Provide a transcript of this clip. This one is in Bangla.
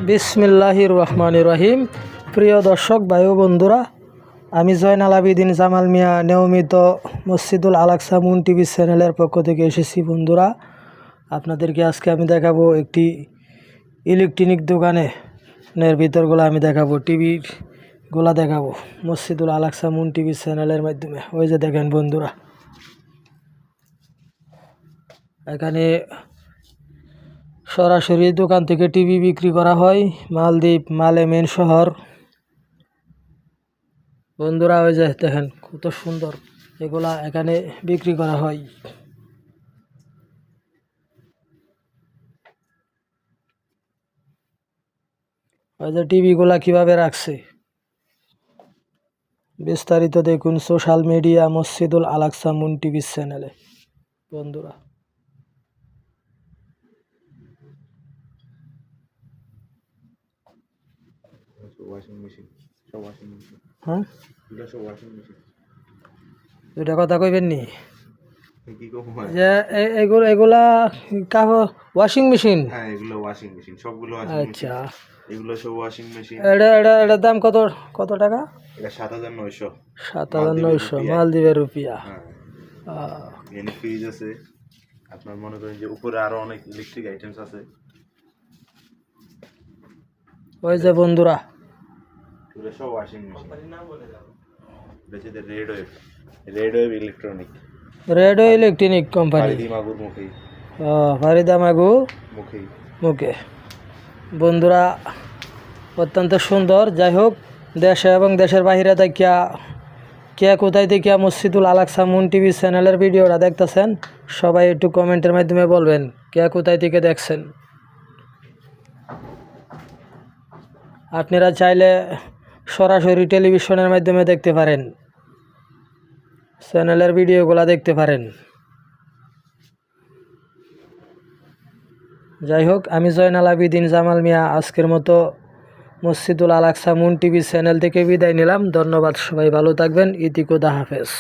বিসমিল্লাহির রহমানির রহিম। প্রিয় দর্শক ভাই ও বন্ধুরা, আমি জয়নাল আবেদিন জামাল মিয়া নিয়মিত মসজিদুল আল আকসা মুন টিভি চ্যানেলের পক্ষ থেকে এসেছি। বন্ধুরা, আপনাদেরকে আজকে আমি দেখাবো একটি ইলেকট্রনিক দোকানের ভিতরগুলো আমি দেখাবো, টিভিগুলো দেখাবো মসজিদুল আল আকসা মুন টিভি চ্যানেলের মাধ্যমে। ওই যে দেখেন বন্ধুরা, এখানে সরাসরি দোকান থেকে টিভি বিক্রি করা হয়। মালদ্বীপ মালেমেন শহর। বন্ধুরা, ওই যে দেখেন কত সুন্দর, এগুলা এখানে বিক্রি করা হয়। ওই যে টিভিগুলা কিভাবে রাখছে, বিস্তারিত দেখুন সোশ্যাল মিডিয়া মসজিদুল আল আকসা মুন টিভি চ্যানেলে। বন্ধুরা, হ্যাঁ দুটা কথা কইবেন নি যে এগুলা কাপড় ওয়াশিং মেশিন। আচ্ছা, এটার দাম কত টাকা? 7,900 মালদ্বীপের রুপিয়া। ফ্রিজ আছে, আপনার মনে করেন যে উপরে আরো অনেক ইলেকট্রিক আইটেমস আছে। ওই যে বন্ধুরা, এগুলো সব washing machine. Red wave electronic, red electronic company, ফারিদা মাগু মুখে। বন্ধুরা, অত্যন্ত সুন্দর। যাই হোক, দেশে এবং দেশের বাহিরে দেখিয়া কে কোথায় দেখিয়া মসজিদুল আল আকসা মুন টিভি চ্যানেলের ভিডিওটা দেখতেছেন, সবাই একটু কমেন্টের মাধ্যমে বলবেন কে কোথায় থেকে দেখছেন। আপনারা চাইলে সরাসরি টেলিভিশনের মাধ্যমে দেখতে পারেন, চ্যানেলের ভিডিওগুলো দেখতে পারেন। যাই হোক, আমি জয়নাল আবেদিন জামাল মিয়া আজকের মতো মসজিদুল আল আকসা মুন টিভি চ্যানেল থেকে বিদায় নিলাম। ধন্যবাদ, সবাই ভালো থাকবেন। ইতি খুদা হাফেজ।